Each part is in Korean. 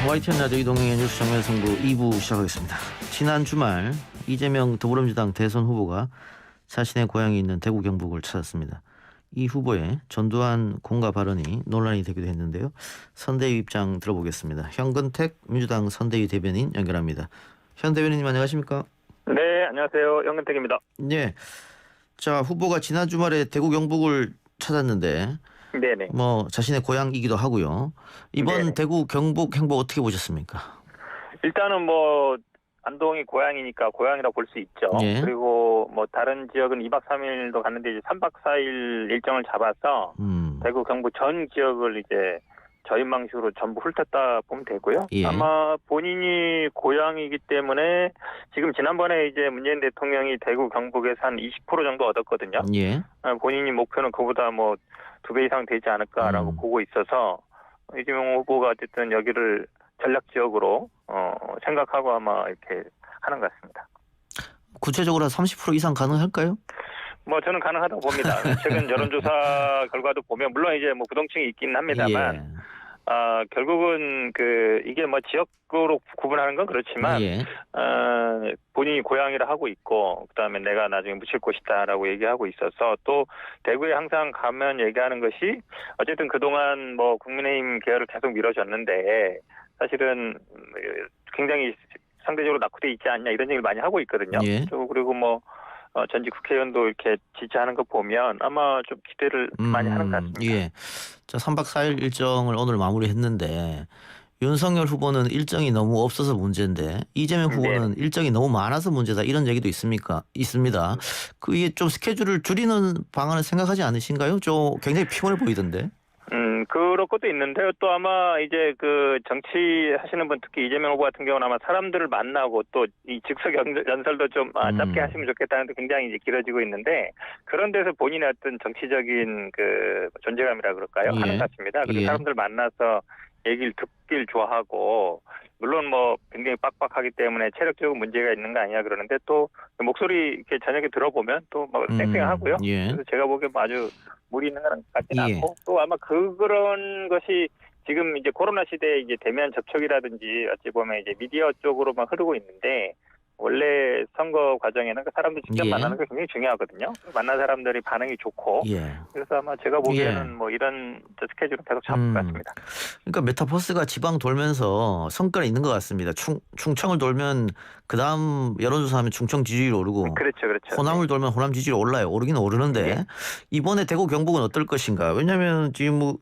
YTN 라디오 이동행의 뉴스 정면 승부 2부 시작하겠습니다. 지난 주말 이재명 더불어민주당 대선 후보가 자신의 고향이 있는 대구 경북을 찾았습니다. 이 후보의 전두환 공가 발언이 논란이 되기도 했는데요. 선대위 입장 들어보겠습니다. 현근택 민주당 선대위 대변인 연결합니다. 현 대변인님 안녕하십니까? 네, 안녕하세요. 현근택입니다. 네. 자, 후보가 지난 주말에 대구 경북을 찾았는데 네네. 자신의 고향이기도 하고요. 이번 네네. 대구 경북 행보 어떻게 보셨습니까? 일단은 안동이 고향이니까 고향이라 볼 수 있죠. 예. 그리고 다른 지역은 2박 3일도 갔는데 이제 3박 4일 일정을 잡아서 대구 경북 전 지역을 이제 저인망식으로 전부 훑었다 보면 되고요. 예. 아마 본인이 고향이기 때문에 지금 지난번에 이제 문재인 대통령이 대구 경북에서 한 20% 정도 얻었거든요. 예. 본인이 목표는 그보다 2배 이상 되지 않을까라고 보고 있어서 이재명 후보가 어쨌든 여기를 전략 지역으로 생각하고 아마 이렇게 하는 것 같습니다. 구체적으로 한 30% 이상 가능할까요? 저는 가능하다고 봅니다. 최근 여론조사 결과도 보면 물론 이제 부동층이 있긴 합니다만 예. 결국은 이게 지역으로 구분하는 건 그렇지만 예. 본인이 고향이라 하고 있고 그다음에 내가 나중에 묻힐 곳이다라고 얘기하고 있어서 또 대구에 항상 가면 얘기하는 것이 어쨌든 그동안 국민의힘 계열을 계속 밀어줬는데 사실은 굉장히 상대적으로 낙후돼 있지 않냐 이런 얘기를 많이 하고 있거든요. 예. 그리고 전직 국회의원도 이렇게 지지하는 거 보면 아마 좀 기대를 많이 하는 것 같습니다. 예. 자, 3박 4일 일정을 오늘 마무리했는데 윤석열 후보는 일정이 너무 없어서 문제인데 이재명 후보는 일정이 너무 많아서 문제다 이런 얘기도 있습니다. 그게 좀 스케줄을 줄이는 방안을 생각하지 않으신가요? 좀 굉장히 피곤해 보이던데. 그럴 것도 있는데요. 또 아마 이제 정치 하시는 분 특히 이재명 후보 같은 경우는 아마 사람들을 만나고 또 이 즉석 연설도 좀 짧게 하시면 좋겠다는 데 굉장히 이제 길어지고 있는데 그런 데서 본인의 어떤 정치적인 존재감이라 그럴까요? 예. 하는 것 같습니다. 그리고 예. 사람들 만나서 얘기를 듣길 좋아하고 물론 굉장히 빡빡하기 때문에 체력적으로 문제가 있는 거 아니냐 그러는데 또 목소리 이렇게 저녁에 들어보면 또 쌩쌩하고요. 예. 그래서 제가 보기엔 아주 무리 있는 건 같지는 예. 않고 또 아마 그런 것이 지금 이제 코로나 시대에 이제 대면 접촉이라든지 어찌 보면 이제 미디어 쪽으로만 흐르고 있는데 원래 선거 과정에는 사람들 직접 예. 만나는 게 굉장히 중요하거든요. 만난 사람들이 반응이 좋고 예. 그래서 아마 제가 보기에는 이런 스케줄은 계속 잡을 것 같습니다. 그러니까 메타버스가 지방 돌면서 성과가 있는 것 같습니다. 충청을 돌면 그다음 여론조사하면 충청 지지율이 오르고 그렇죠. 호남을 돌면 호남 지지율이 올라요. 오르긴 오르는데 이번에 대구 경북은 어떨 것인가? 왜냐하면 지금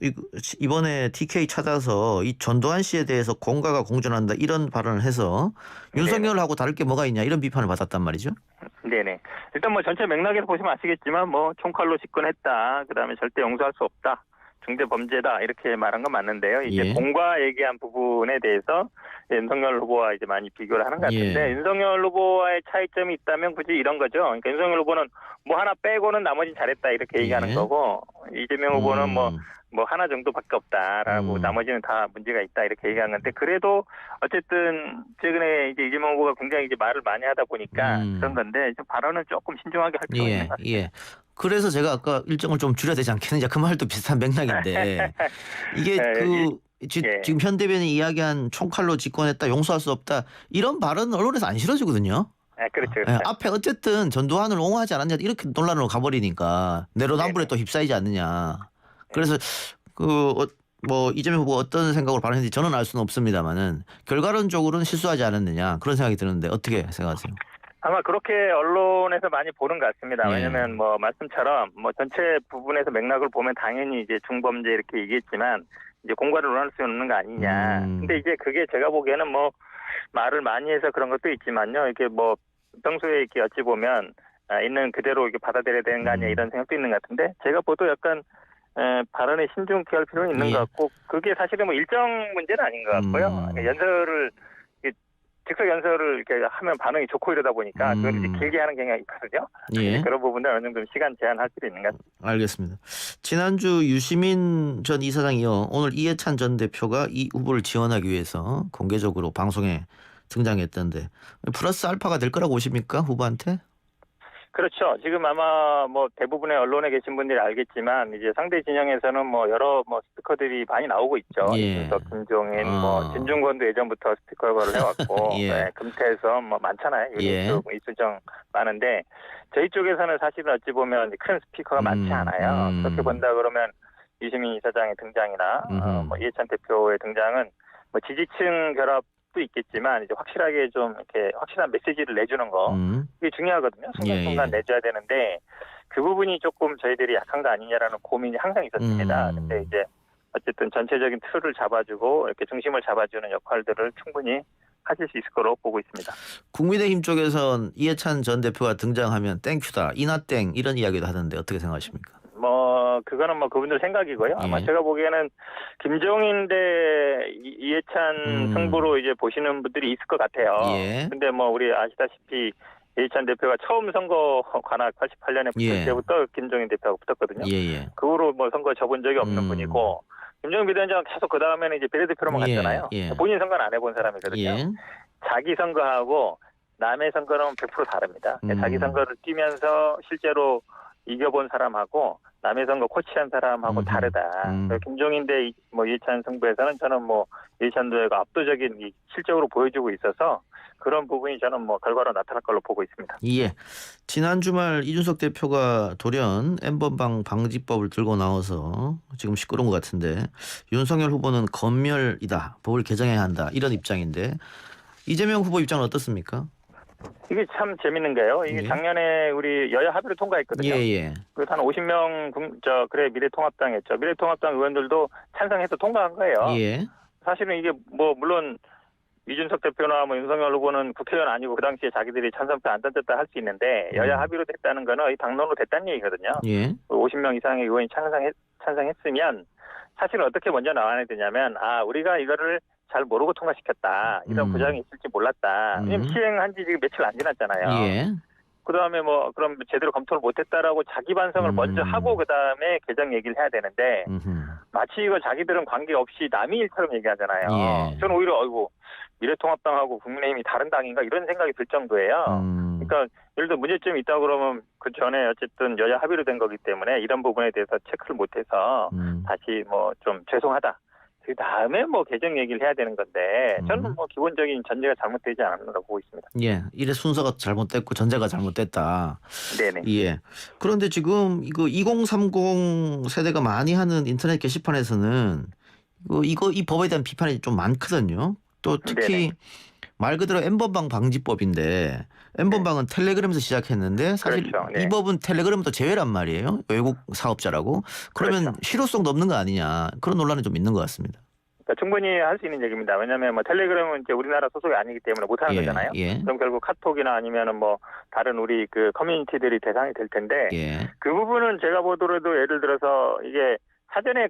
이번에 TK 찾아서 이 전두환 씨에 대해서 공가가 공존한다 이런 발언을 해서 윤석열하고 다를 게 뭐가 있냐 이런 비판을 받았단 말이죠. 네네. 일단 전체 맥락에서 보시면 아시겠지만 총칼로 집권했다. 그다음에 절대 용서할 수 없다. 중대 범죄다 이렇게 말한 건 맞는데요. 이제 예. 공과 얘기한 부분에 대해서 윤석열 후보와 이제 많이 비교를 하는 것 같은데 예. 윤석열 후보와의 차이점이 있다면 굳이 이런 거죠. 그러니까 윤석열 후보는 하나 빼고는 나머지는 잘했다 이렇게 얘기하는 거고 이재명 후보는 하나 정도밖에 없다라고 나머지는 다 문제가 있다 이렇게 얘기한 건데 그래도 어쨌든 최근에 이제 이재명 후보가 굉장히 이제 말을 많이 하다 보니까 그런 건데 좀 발언은 조금 신중하게 할 필요가 있는 것 같습니다. 예. 그래서 제가 아까 일정을 좀 줄여야 되지 않겠느냐 그 말도 비슷한 맥락인데 이게 지금 현 대변인이 이야기한 총칼로 집권했다 용서할 수 없다 이런 발언 언론에서 안 실어주거든요. 그렇죠. 앞에 어쨌든 전두환을 옹호하지 않았냐 이렇게 논란으로 가버리니까 내로남불에 또 휩싸이지 않느냐. 그래서 이재명 후보가 어떤 생각으로 발언했는지 저는 알 수는 없습니다만은 결과론적으로는 실수하지 않았느냐 그런 생각이 드는데 어떻게 생각하세요? 아마 그렇게 언론에서 많이 보는 것 같습니다. 예. 왜냐하면 말씀처럼 전체 부분에서 맥락을 보면 당연히 이제 중범죄 이렇게 얘기했지만 이제 공과를 논할 수 없는 거 아니냐. 근데 이제 그게 제가 보기에는 말을 많이 해서 그런 것도 있지만요. 이게 평소에 이렇게 어찌 보면 있는 그대로 이렇게 받아들여야 되는 거 아니냐 이런 생각도 있는 것 같은데 제가 보도 약간 발언에 신중히 할 필요는 있는 것 같고 그게 사실은 일정 문제는 아닌 것 같고요. 연설을 즉석 연설을 이렇게 하면 반응이 좋고 이러다 보니까 그걸 이제 길게 하는 경향이 있거든요. 예. 그런 부분들 어느 정도 시간 제한할 필요 있는 것 같습니다. 알겠습니다. 지난주 유시민 전 이사장이요. 오늘 이해찬 전 대표가 이 후보를 지원하기 위해서 공개적으로 방송에 등장했던데 플러스 알파가 될 거라고 보십니까 후보한테? 그렇죠. 지금 아마 뭐 대부분의 언론에 계신 분들이 알겠지만 이제 상대 진영에서는 뭐 여러 뭐 스피커들이 많이 나오고 있죠. 예. 이준석, 김종인, 뭐 진중권도 예전부터 스피커 역할을 해왔고, 예. 네, 금태섭 뭐 많잖아요. 예. 윤희숙, 이수정 많은데 저희 쪽에서는 사실은 어찌 보면 큰 스피커가 많지 않아요. 그렇게 본다 그러면 유시민 이사장의 등장이나 뭐 이해찬 대표의 등장은 뭐 지지층 결합도 있겠지만 이제 확실하게 좀 이렇게 확실한 메시지를 내주는 거 이게 중요하거든요. 순간순간 예. 내줘야 되는데 그 부분이 조금 저희들이 약한 거 아니냐라는 고민이 항상 있었습니다. 근데 이제 어쨌든 전체적인 틀을 잡아주고 이렇게 중심을 잡아주는 역할들을 충분히 하실 수 있을 거로 보고 있습니다. 국민의힘 쪽에선 이해찬 전 대표가 등장하면 땡큐다, 이나땡 이런 이야기도 하던데 어떻게 생각하십니까? 뭐 그거는 뭐 그분들 생각이고요. 아마 예. 제가 보기에는 김종인 대 이해찬 승부로 이제 보시는 분들이 있을 것 같아요. 예. 근데 뭐 우리 아시다시피 이해찬 대표가 처음 선거 관악 88년에 붙을 예. 때부터 김종인 대표하고 붙었거든요. 예. 그 후로 뭐 선거 져본 적이 없는 분이고 김종인 비대위원장은 계속 그 다음에는 이제 비례대표로만 갔잖아요. 예. 본인 선거는 안 해본 사람이거든요. 예. 자기 선거하고 남의 선거는 100% 다릅니다. 자기 선거를 뛰면서 실제로 이겨본 사람하고 남의 선거 코치한 사람하고 다르다. 김종인 대 뭐 이해찬 승부에서는 저는 뭐 이해찬 대회가 압도적인 실적으로 보여주고 있어서 그런 부분이 저는 뭐 결과로 나타날 걸로 보고 있습니다. 예. 지난 주말 이준석 대표가 돌연 N번방 방지법을 들고 나와서 지금 시끄러운 것 같은데 윤석열 후보는 검열이다. 법을 개정해야 한다. 이런 입장인데 이재명 후보 입장은 어떻습니까? 이게 참 재밌는 게요. 이게 예. 작년에 우리 여야 합의로 통과했거든요. 예. 그래서 한 50명 그래 미래통합당 했죠. 미래통합당 의원들도 찬성해서 통과한 거예요. 예. 사실은 이게 뭐 물론 이준석 대표나 뭐 윤석열 후보는 국회의원 아니고 그 당시에 자기들이 찬성표 안 던졌다 할 수 있는데 여야 합의로 됐다는 거는 이 당론으로 됐다는 얘기거든요. 예. 50명 이상의 의원이 찬성했으면 사실은 어떻게 먼저 나와야 되냐면 우리가 이거를 잘 모르고 통과시켰다. 이런 부작용이 있을지 몰랐다. 왜냐면 시행한 지 지금 며칠 안 지났잖아요. 예. 그다음에 뭐 그럼 제대로 검토를 못했다라고 자기 반성을 먼저 하고 그다음에 개정 얘기를 해야 되는데 마치 이거 자기들은 관계없이 남의 일처럼 얘기하잖아요. 예. 저는 오히려 미래통합당하고 국민의힘이 다른 당인가 이런 생각이 들 정도예요. 그러니까 예를 들어 문제점이 있다 그러면 그 전에 어쨌든 여야 합의로 된 거기 때문에 이런 부분에 대해서 체크를 못해서 다시 뭐 좀 죄송하다. 그 다음에 뭐 개정 얘기를 해야 되는 건데 저는 뭐 기본적인 전제가 잘못되지 않았는가 보고 있습니다. 예, 이래 순서가 잘못됐고 전제가 잘못됐다. 네네. 예. 그런데 지금 이거 2030 세대가 많이 하는 인터넷 게시판에서는 이 법에 대한 비판이 좀 많거든요. 또 특히 네네. 말 그대로 N번방 방지법인데 N번방은 텔레그램에서 시작했는데 사실 그렇죠. 네. 이 법은 텔레그램도 제외란 말이에요. 외국 사업자라고. 그러면 그렇죠. 실효성도 없는 거 아니냐. 그런 논란이 좀 있는 것 같습니다. 그러니까 충분히 할 수 있는 얘기입니다. 왜냐하면 뭐 텔레그램은 이제 우리나라 소속이 아니기 때문에 못하는 거잖아요. 예. 그럼 결국 카톡이나 아니면은 뭐 다른 우리 그 커뮤니티들이 대상이 될 텐데 예. 그 부분은 제가 보더라도 예를 들어서 이게 사전에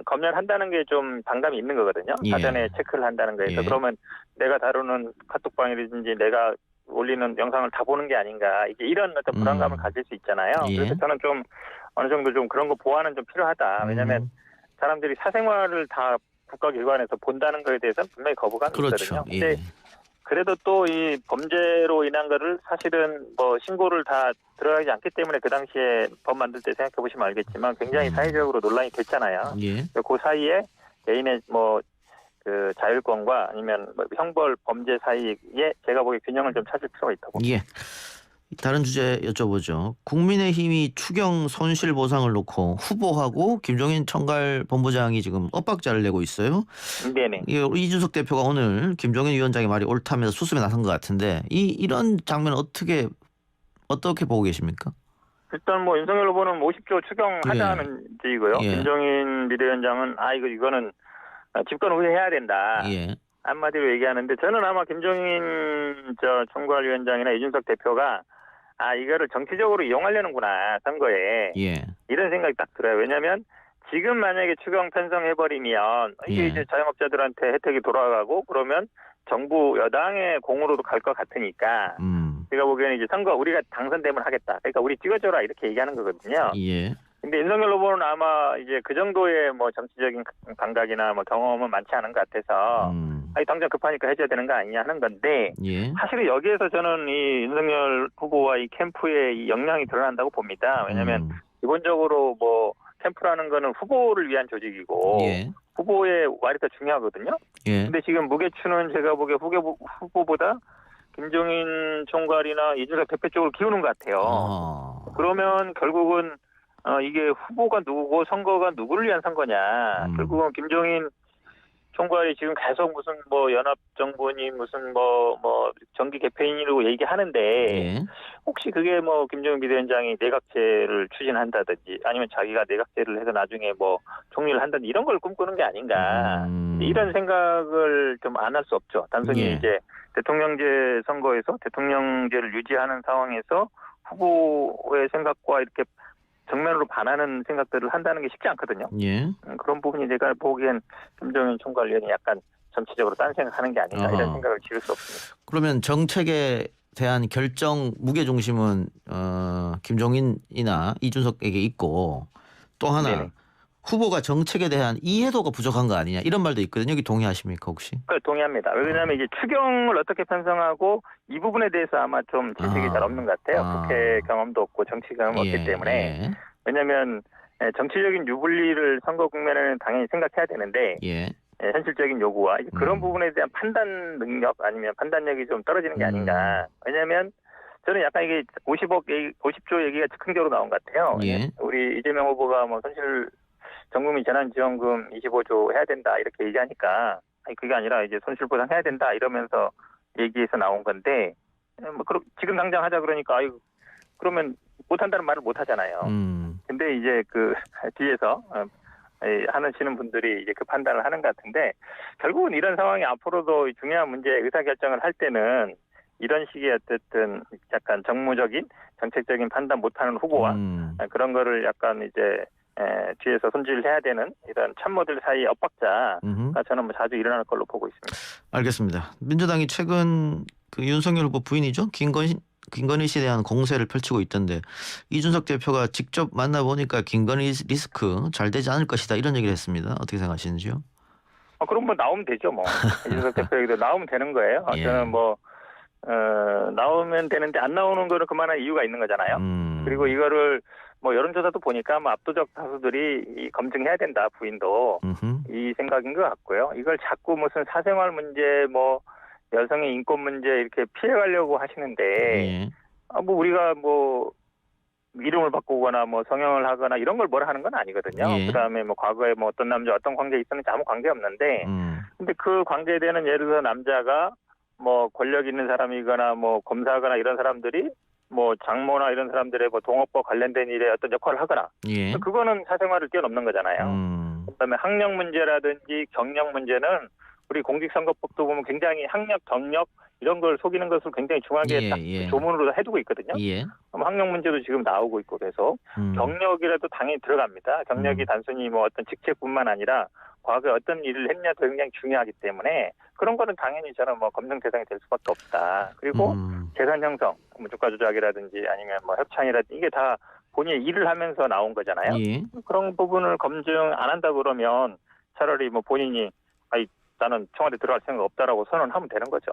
검열한다는 게 좀 반감이 있는 거거든요. 예. 사전에 체크를 한다는 거에서. 예. 그러면 내가 다루는 카톡방이라든지 내가 올리는 영상을 다 보는 게 아닌가. 이게 이런 어떤 불안감을 가질 수 있잖아요. 예. 그래서 저는 좀 어느 정도 좀 그런 거 보완은 좀 필요하다. 왜냐하면 사람들이 사생활을 다 국가기관에서 본다는 거에 대해서는 분명히 거부감이 그렇죠. 있거든요. 예. 근데 그래도 또 이 범죄로 인한 거를 사실은 뭐 신고를 다 들어가지 않기 때문에 그 당시에 법 만들 때 생각해 보시면 알겠지만 굉장히 사회적으로 논란이 됐잖아요. 예. 그 사이에 개인의 뭐 그 자율권과 아니면 뭐 형벌 범죄 사이에 제가 보기에 균형을 좀 찾을 필요가 있다고 봅니다. 예. 다른 주제 여쭤보죠. 국민의힘이 추경 손실 보상을 놓고 후보하고 김종인 총괄본부장이 지금 엇박자를 내고 있어요. 네네. 이준석 대표가 오늘 김종인 위원장의 말이 옳다면서 수습에 나선 것 같은데 이런 장면 어떻게 보고 계십니까? 일단 뭐 윤석열 후보는 50조 추경하자는 제이고요. 예. 김종인 비대위원장은 이거는 집권 후에 해야 된다. 예. 한마디로 얘기하는데 저는 아마 김종인 총괄위원장이나 이준석 대표가 이거를 정치적으로 이용하려는구나 선거에 예. 이런 생각이 딱 들어요. 왜냐하면 지금 만약에 추경 편성해버리면 이게 예. 이제 자영업자들한테 혜택이 돌아가고 그러면 정부 여당의 공으로도 갈 것 같으니까 제가 보기에는 이제 선거 우리가 당선되면 하겠다. 그러니까 우리 찍어줘라 이렇게 얘기하는 거거든요. 예. 근데 윤석열 후보는 아마 이제 그 정도의 뭐 정치적인 감각이나 뭐 경험은 많지 않은 것 같아서 아니 당장 급하니까 해줘야 되는 거 아니냐 하는 건데 예. 사실은 여기에서 저는 이 윤석열 후보와 이 캠프의 이 역량이 드러난다고 봅니다. 왜냐하면 기본적으로 뭐 캠프라는 거는 후보를 위한 조직이고 예. 후보의 말이 더 중요하거든요. 예. 근데 지금 무게추는 제가 보기에 후보보다 김종인 총괄이나 이준석 대표 쪽으로 기우는 것 같아요. 그러면 결국은 이게 후보가 누구고 선거가 누구를 위한 선거냐. 결국은 김종인 총괄이 지금 계속 무슨 뭐 연합정부니 무슨 뭐 정기 개편이라고 얘기하는데 예. 혹시 그게 뭐 김종인 비대위원장이 내각제를 추진한다든지 아니면 자기가 내각제를 해서 나중에 뭐 총리를 한다든지 이런 걸 꿈꾸는 게 아닌가. 이런 생각을 좀 안 할 수 없죠. 단순히 예. 이제 대통령제 선거에서 대통령제를 유지하는 상황에서 후보의 생각과 이렇게 정면으로 반하는 생각들을 한다는 게 쉽지 않거든요. 예. 그런 부분이 제가 보기엔 김종인 총괄위원이 약간 정치적으로 딴 생각하는 게 아닌가 이런 생각을 지을 수 없습니다. 그러면 정책에 대한 결정 무게 중심은 김종인이나 이준석에게 있고 또 하나 네네. 후보가 정책에 대한 이해도가 부족한 거 아니냐 이런 말도 있거든요. 여기 동의하십니까 혹시? 동의합니다. 왜냐하면 이제 추경을 어떻게 편성하고 이 부분에 대해서 아마 좀 지식이 잘 없는 것 같아요. 국회 경험도 없고 정치 경험이 없기 때문에. 예. 왜냐하면 정치적인 유불리를 선거 국면에는 당연히 생각해야 되는데 예. 현실적인 요구와 그런 부분에 대한 판단 능력 아니면 판단력이 좀 떨어지는 게 아닌가. 왜냐하면 저는 약간 이게 50조 얘기가 즉흥적으로 나온 것 같아요. 예. 우리 이재명 후보가 뭐 전국민 재난지원금 25조 해야 된다 이렇게 얘기하니까 아니 그게 아니라 이제 손실보상 해야 된다 이러면서 얘기해서 나온 건데 뭐 지금 당장 하자 그러니까 아유 그러면 못한다는 말을 못 하잖아요. 근데 이제 그 뒤에서 하시는 분들이 이제 그 판단을 하는 것 같은데 결국은 이런 상황이 앞으로도 중요한 문제 의사결정을 할 때는 이런 식의 어쨌든 약간 정무적인 정책적인 판단 못하는 후보와 그런 거를 약간 이제 뒤에서 손질해야 되는 이런 참모들 사이 엇박자가 저는 뭐 자주 일어날 걸로 보고 있습니다. 알겠습니다. 민주당이 최근 그 윤석열 후보 부인이죠. 김건희 씨에 대한 공세를 펼치고 있던데 이준석 대표가 직접 만나보니까 김건희 리스크 잘 되지 않을 것이다 이런 얘기를 했습니다. 어떻게 생각하시는지요? 그럼 뭐 나오면 되죠. 뭐 이준석 대표 얘기도 나오면 되는 거예요. 예. 저는 뭐 나오면 되는데 안 나오는 거는 그만한 이유가 있는 거잖아요. 그리고 이거를 뭐 여론조사도 보니까 뭐 압도적 다수들이 검증해야 된다 부인도 이 생각인 것 같고요. 이걸 자꾸 무슨 사생활 문제 뭐 여성의 인권 문제 이렇게 피해가려고 하시는데 예. 뭐 우리가 뭐 이름을 바꾸거나 뭐 성형을 하거나 이런 걸 뭐라 하는 건 아니거든요. 예. 그다음에 뭐 과거에 뭐 어떤 남자 어떤 관계에 있었는지 아무 관계 없는데 근데 그 관계에 대한 예를 들어 남자가 뭐 권력 있는 사람이거나 뭐 검사거나 이런 사람들이 뭐 장모나 이런 사람들의 뭐 동업과 관련된 일에 어떤 역할을 하거나 예. 그거는 사생활을 뛰어넘는 거잖아요. 그다음에 학력 문제라든지 경력 문제는 우리 공직선거법도 보면 굉장히 학력, 경력 이런 걸 속이는 것을 굉장히 중요하게 딱 조문으로 해두고 있거든요. 예. 그럼 학력 문제도 지금 나오고 있고 계속 경력이라도 당연히 들어갑니다. 경력이 단순히 뭐 어떤 직책뿐만 아니라 과거에 어떤 일을 했냐도 굉장히 중요하기 때문에 그런 거는 당연히 저는 뭐 검증 대상이 될 수밖에 없다. 그리고 재산 형성, 뭐 주가 조작이라든지 아니면 뭐 협찬이라든지 이게 다 본인이 일을 하면서 나온 거잖아요. 예. 그런 부분을 검증 안 한다 그러면 차라리 뭐 본인이 나는 청와대 들어갈 생각 없다라고 선언하면 되는 거죠.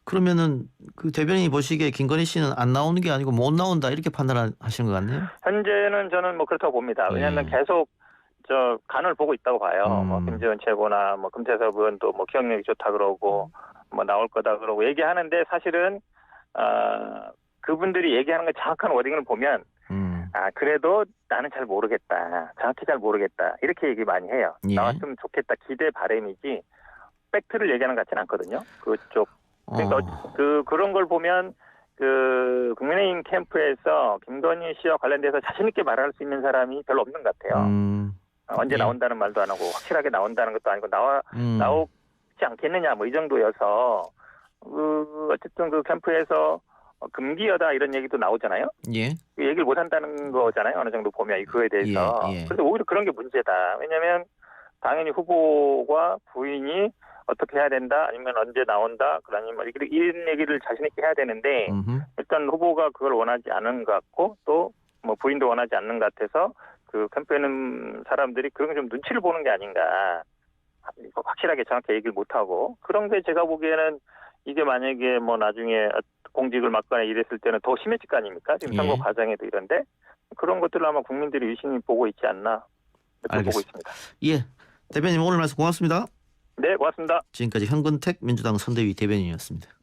그러면은 그 대변인이 보시기에 김건희 씨는 안 나오는 게 아니고 못 나온다 이렇게 판단하시는 것 같네요. 현재는 저는 뭐 그렇다고 봅니다. 왜냐하면 계속 간을 보고 있다고 봐요. 뭐 김재원 최고나 뭐 금태섭 의원도 뭐 기억력이 좋다 그러고 뭐 나올 거다 그러고 얘기하는데 사실은 그분들이 얘기하는 거 정확한 워딩을 보면 그래도 나는 잘 모르겠다. 정확히 잘 모르겠다. 이렇게 얘기 많이 해요. 예. 나왔으면 좋겠다. 기대 바람이지 팩트를 얘기하는 것 같지는 않거든요. 그쪽. 그러니까 그런 걸 보면 그 국민의힘 캠프에서 김건희 씨와 관련돼서 자신 있게 말할 수 있는 사람이 별로 없는 것 같아요. 언제 나온다는 말도 안 하고 확실하게 나온다는 것도 아니고 나오지 않겠느냐 뭐 이 정도여서 어쨌든 그 캠프에서 금기어다 이런 얘기도 나오잖아요. 예. 그 얘기를 못 한다는 거잖아요. 어느 정도 보면 그거에 대해서. 그런데 오히려 그런 게 문제다. 왜냐하면 당연히 후보가 부인이 어떻게 해야 된다 아니면 언제 나온다 아니면 이런 얘기를 자신 있게 해야 되는데 일단 후보가 그걸 원하지 않은 것 같고 또 뭐 부인도 원하지 않는 것 같아서 그 캠페인 사람들이 그런 좀 눈치를 보는 게 아닌가 확실하게 정확히 얘기를 못하고 그런 게 제가 보기에는 이게 만약에 뭐 나중에 공직을 맡거나 이랬을 때는 더 심해질 거 아닙니까? 지금 선거 예. 과정에도 이런데 그런 것들을 아마 국민들이 유심히 보고 있지 않나 그렇게 보고 알겠습니다. 있습니다. 예, 대변인 오늘 말씀 고맙습니다. 네, 고맙습니다. 지금까지 현근택 민주당 선대위 대변인이었습니다.